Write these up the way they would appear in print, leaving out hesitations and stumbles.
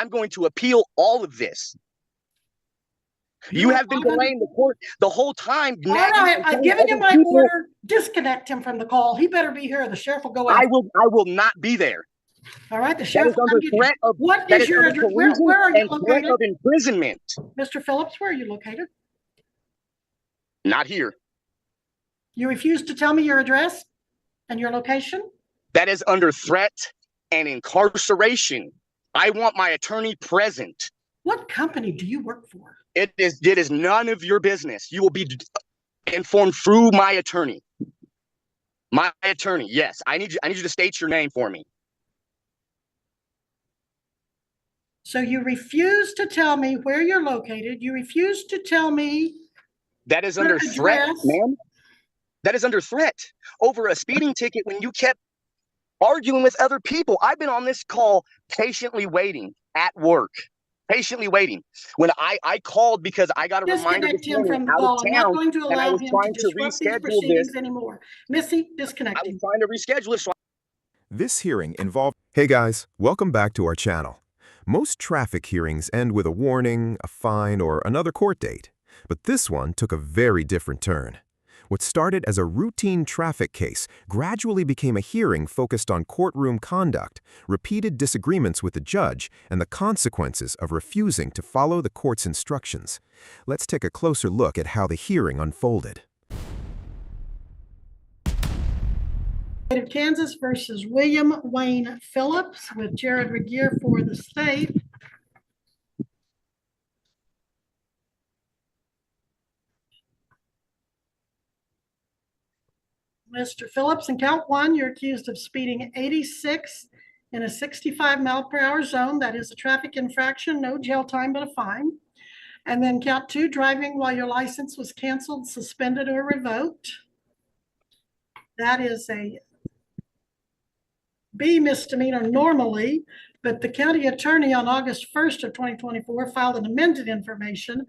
I'm going to appeal all of this. You have been delaying the court the whole time. All right, I've given you my order. Disconnect him from the call. He better be here. The sheriff will go out. I will not be there. All right, the sheriff will under threat of what is your address? Where are you located? Threat of imprisonment. Mr. Phillips, where are you located? Not here. You refuse to tell me your address and your location? That is under threat and incarceration. I want my attorney present. What company do you work for? It is none of your business. You will be informed through my attorney. My attorney, yes. I need you to state your name for me. So you refuse to tell me where you're located. You refuse to tell me that is under threat, ma'am. That is under threat over a speeding ticket when you kept arguing with other people. I've been on this call patiently waiting at work. Patiently waiting. When I called because I got a reminder this morning out of town, and I was trying to reschedule this anymore. Missy, disconnect. I was trying to reschedule it. This hearing involved. Hey guys, welcome back to our channel. Most traffic hearings end with a warning, a fine, or another court date. But this one took a very different turn. What started as a routine traffic case gradually became a hearing focused on courtroom conduct, repeated disagreements with the judge, and the consequences of refusing to follow the court's instructions. Let's take a closer look at how the hearing unfolded. State of Kansas versus William Wayne Phillips with Jared Regier for the state. Mr. Phillips, in count one, you're accused of speeding 86 in a 65-mile-per-hour zone. That is a traffic infraction, no jail time, but a fine. And then count two, driving while your license was canceled, suspended, or revoked. That is a B misdemeanor normally, but the county attorney on August 1st of 2024 filed an amended information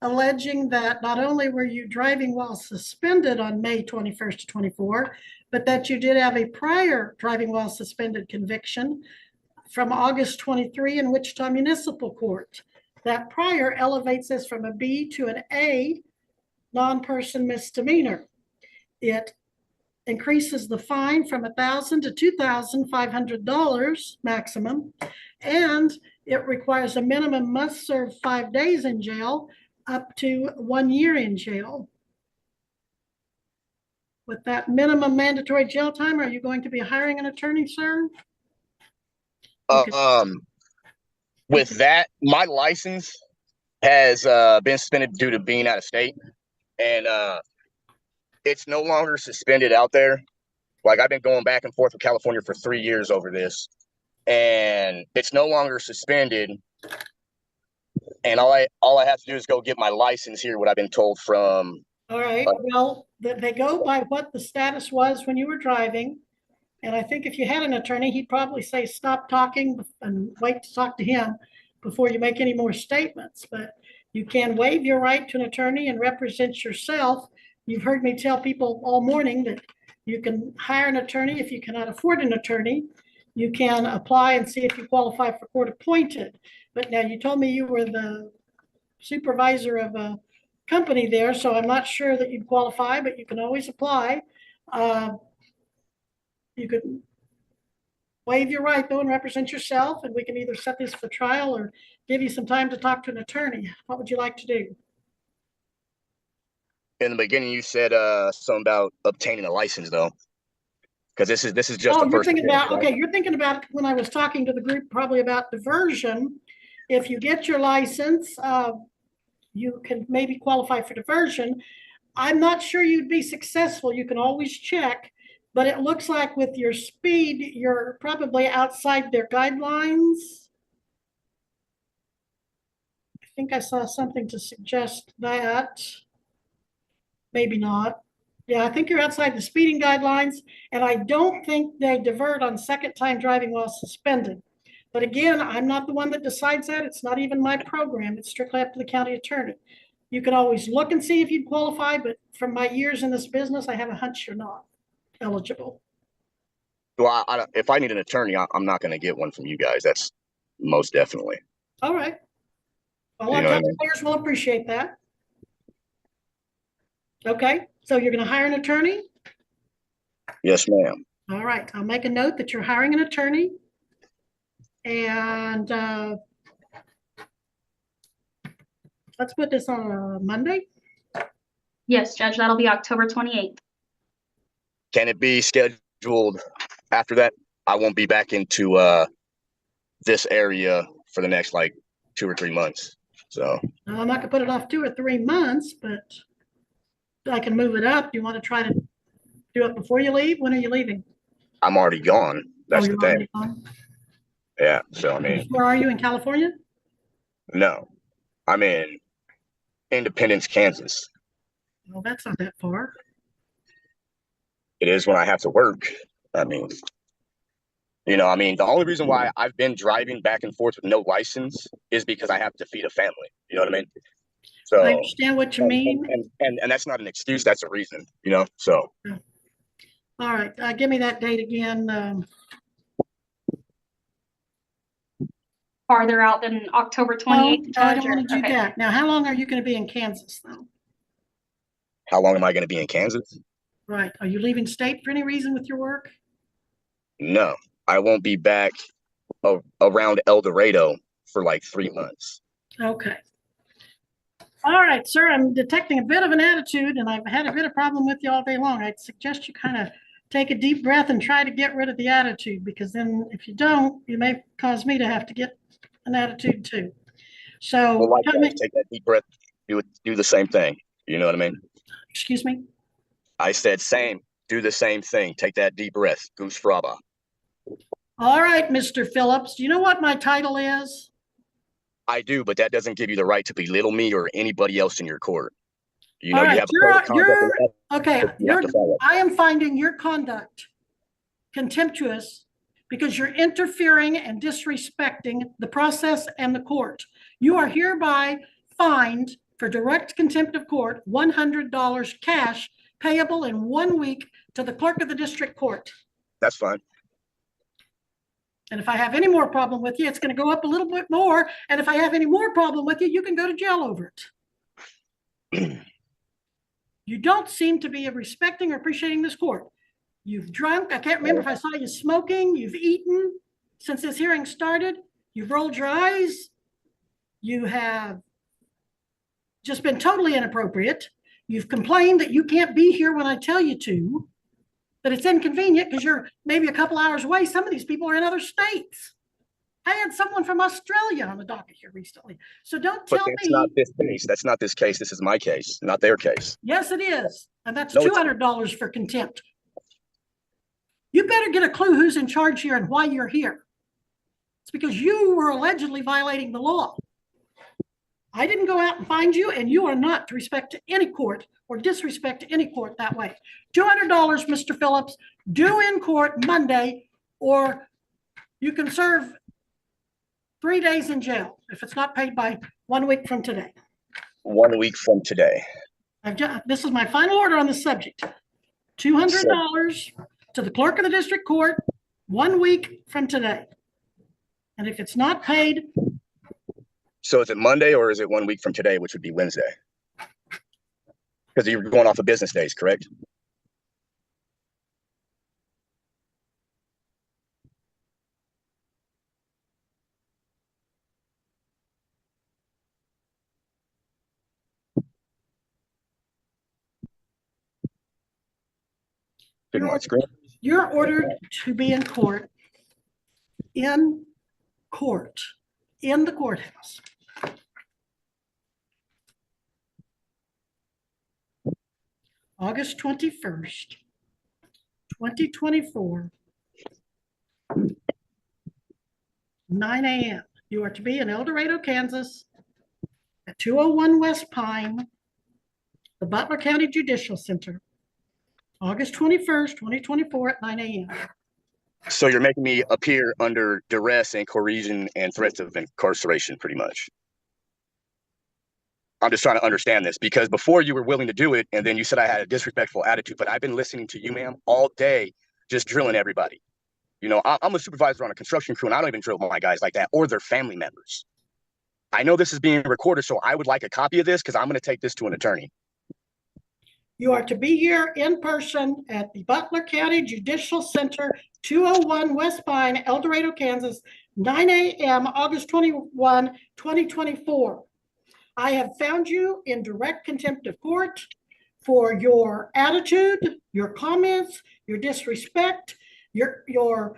alleging that not only were you driving while suspended on May 21st of 24, but that you did have a prior driving while suspended conviction from August 23 in Wichita Municipal Court. That prior elevates this from a B to an A non-person misdemeanor. It increases the fine from $1,000 to $2,500 maximum, and it requires a minimum must serve 5 days in jail up to 1 year in jail. With that minimum mandatory jail time, are you going to be hiring an attorney, sir? With that, my license has been suspended due to being out of state, and it's no longer suspended out there. Like, I've been going back and forth with California for 3 years over this, and it's no longer suspended. And all I have to do is go get my license here, what I've been told from. All right. Well, they go by what the status was when you were driving. And I think if you had an attorney, he'd probably say, stop talking and wait to talk to him before you make any more statements. But you can waive your right to an attorney and represent yourself. You've heard me tell people all morning that you can hire an attorney if you cannot afford an attorney. You can apply and see if you qualify for court appointed. But now you told me you were the supervisor of a company there, so I'm not sure that you'd qualify, but you can always apply. You could waive your right, though, and represent yourself, and we can either set this for trial or give you some time to talk to an attorney. What would you like to do? In the beginning, you said something about obtaining a license, though. Because this is just the you're first thinking about, okay, you're thinking about when I was talking to the group probably about diversion. If you get your license, you can maybe qualify for diversion. I'm not sure you'd be successful. You can always check, but it looks like with your speed, you're probably outside their guidelines. I think I saw something to suggest that. Maybe not. Yeah, I think you're outside the speeding guidelines, and I don't think they divert on second time driving while suspended. But again, I'm not the one that decides that. It's not even my program. It's strictly up to the county attorney. You can always look and see if you'd qualify, but from my years in this business, I have a hunch you're not eligible. Well, if I need an attorney, I'm not going to get one from you guys. That's most definitely. All right. Well, You our know what I mean? taxpayers will appreciate that. Okay, so you're going to hire an attorney? Yes, ma'am. All right, I'll make a note that you're hiring an attorney. And let's put this on a Monday. Yes, Judge, that'll be October 28th. Can it be scheduled after that? I won't be back into this area for the next like 2 or 3 months. So Now, I'm not gonna put it off 2 or 3 months, but I can move it up. Do you want to try to do it before you leave? When are you leaving? I'm already gone. That's the you're thing. already gone? Yeah. So I mean, Where are you, in California? no, I'm in Independence, Kansas. Well, that's not that far. It is when I have to work. I mean, I mean, the only reason why I've been driving back and forth with no license is because I have to feed a family. You know what I mean? So I understand what you mean. and that's not an excuse. That's a reason. So All right, give me that date again. Farther out than October 28th, No, I Judge? don't want to do Okay. that. Now, how long are you going to be in Kansas, though? how long am I going to be in Kansas? Right. Are you leaving state for any reason with your work? No, I won't be back around El Dorado for like 3 months. Okay. All right, sir, I'm detecting a bit of an attitude, and I've had a bit of problem with you all day long. I'd suggest you kind of take a deep breath and try to get rid of the attitude, because then if you don't, you may cause me to have to get an attitude too. So, Well, likewise, take that deep breath. Do the same thing. You know what I mean? excuse me? I said same. Do the same thing. Take that deep breath. Goose fraba. All right, Mr. Phillips, do you know what my title is? I do, but that doesn't give you the right to belittle me or anybody else in your court. You All right, have a code of conduct and ethics okay, you have to follow. I am finding your conduct contemptuous because you're interfering and disrespecting the process and the court. You are hereby fined for direct contempt of court, $100 cash payable in 1 week to the clerk of the district court. That's fine. And if I have any more problem with you, it's going to go up a little bit more. And if I have any more problem with you, you can go to jail over it. You don't seem to be respecting or appreciating this court. You've drunk. I can't remember if I saw you smoking. You've eaten since this hearing started. You've rolled your eyes. You have just been totally inappropriate. You've complained that you can't be here when I tell you to, that it's inconvenient because you're maybe a couple hours away. Some of these people are in other states. I had someone from Australia on the docket here recently. So don't tell me. But that's not this case. That's not this case. This is my case, not their case. Yes, it is. And that's No, it's $200 for contempt. You better get a clue who's in charge here and why you're here. It's because you were allegedly violating the law. I didn't go out and find you, and you are not to respect to any court or disrespect to any court that way. $200, Mr. Phillips, due in court Monday, or you can serve 3 days in jail if it's not paid by 1 week from today. 1 week from today. This is my final order on the subject. $200 to the clerk of the district court 1 week from today. And if it's not paid. So is it Monday or is it 1 week from today, which would be Wednesday? Because you're going off of business days, correct? You're ordered to be in court, in the courthouse. August 21st, 2024, 9 a.m. You are to be in El Dorado, Kansas, at 201 West Pine, the Butler County Judicial Center, August 21st, 2024 at 9 a.m. So you're making me appear under duress and coercion and threats of incarceration, pretty much. I'm just trying to understand this because before you were willing to do it, and then you said I had a disrespectful attitude, but I've been listening to you, ma'am, all day, just drilling everybody. I'm a supervisor on a construction crew, and I don't even drill my guys like that or their family members. I know this is being recorded, so I would like a copy of this because I'm going to take this to an attorney. You are to be here in person at the Butler County Judicial Center, 201 West Pine, El Dorado, Kansas, 9 a.m., August 21, 2024. I have found you in direct contempt of court for your attitude, your comments, your disrespect, your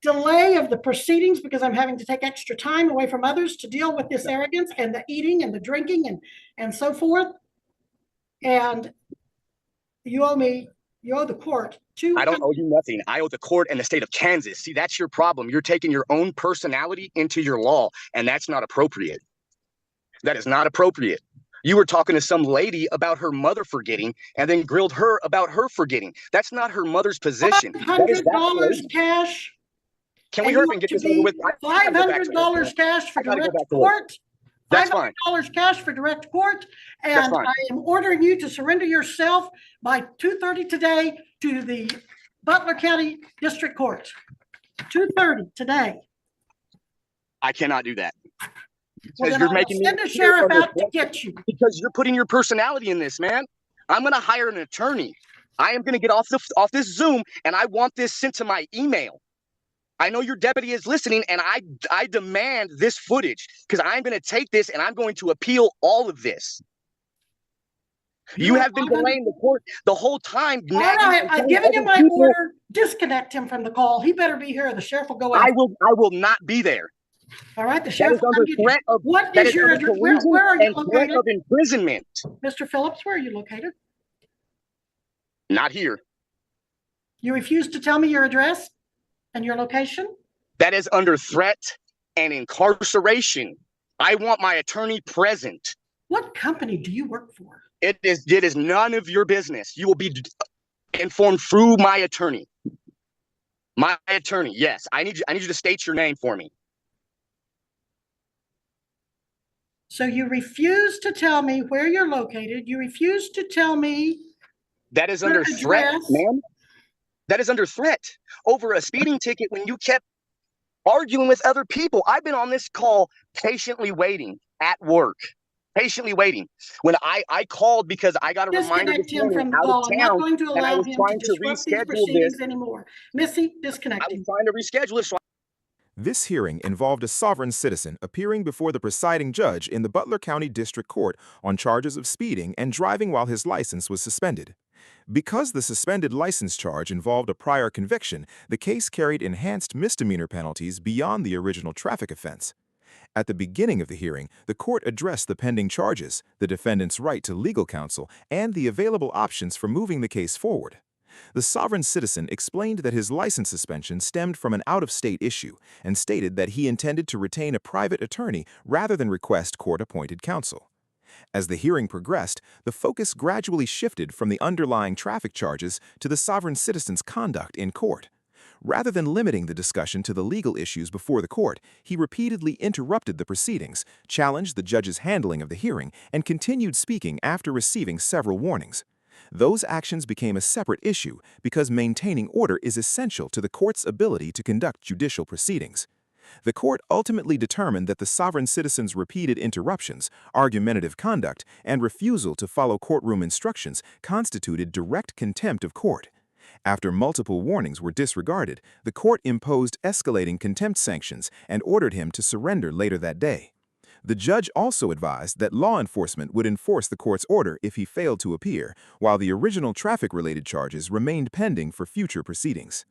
delay of the proceedings because I'm having to take extra time away from others to deal with this arrogance and the eating and the drinking and so forth. And you owe the court I don't owe you nothing. I owe the court and the state of Kansas. See, that's your problem. You're taking your own personality into your law, and that's not appropriate. That is not appropriate. You were talking to some lady about her mother forgetting and then grilled her about her forgetting. That's not her mother's position. $500 cash. Can we hurry and get this over with? $500 cash for direct court. That's fine. $500 cash for direct court. And I am ordering you to surrender yourself by 2:30 today to the Butler County District Court. 2:30 today. I cannot do that. Well, you're making send a sheriff out to get you. Because you're putting your personality in this, man. I'm going to hire an attorney. I am going to get off this Zoom, and I want this sent to my email. I know your deputy is listening, and I demand this footage because I'm going to take this and I'm going to appeal all of this. You have been delaying the court the whole time. All right, I've given you my order. Disconnect him from the call. He better be here. The sheriff will go out. I will not be there. All right, the sheriff will come get you. What is your address? Where are you located? Threat of imprisonment. Mr. Phillips, where are you located? Not here. You refuse to tell me your address and your location? That is under threat and incarceration. I want my attorney present. What company do you work for? It is none of your business. You will be informed through my attorney. My attorney, yes. I need you to state your name for me. So you refuse to tell me where you're located. You refuse to tell me that is under threat, ma'am. That is under threat over a speeding ticket when you kept arguing with other people. I've been on this call patiently waiting at work, patiently waiting. When I called because I got a reminder this morning out of town, I'm not going to allow him trying to disrupt these proceedings anymore. Missy, disconnect him. I was trying to reschedule it. This hearing involved a sovereign citizen appearing before the presiding judge in the Butler County District Court on charges of speeding and driving while his license was suspended. Because the suspended license charge involved a prior conviction, the case carried enhanced misdemeanor penalties beyond the original traffic offense. At the beginning of the hearing, the court addressed the pending charges, the defendant's right to legal counsel, and the available options for moving the case forward. The sovereign citizen explained that his license suspension stemmed from an out-of-state issue and stated that he intended to retain a private attorney rather than request court-appointed counsel. As the hearing progressed, the focus gradually shifted from the underlying traffic charges to the sovereign citizen's conduct in court. Rather than limiting the discussion to the legal issues before the court, he repeatedly interrupted the proceedings, challenged the judge's handling of the hearing, and continued speaking after receiving several warnings. Those actions became a separate issue because maintaining order is essential to the court's ability to conduct judicial proceedings. The court ultimately determined that the sovereign citizen's repeated interruptions, argumentative conduct, and refusal to follow courtroom instructions constituted direct contempt of court. After multiple warnings were disregarded, the court imposed escalating contempt sanctions and ordered him to surrender later that day. The judge also advised that law enforcement would enforce the court's order if he failed to appear, while the original traffic-related charges remained pending for future proceedings.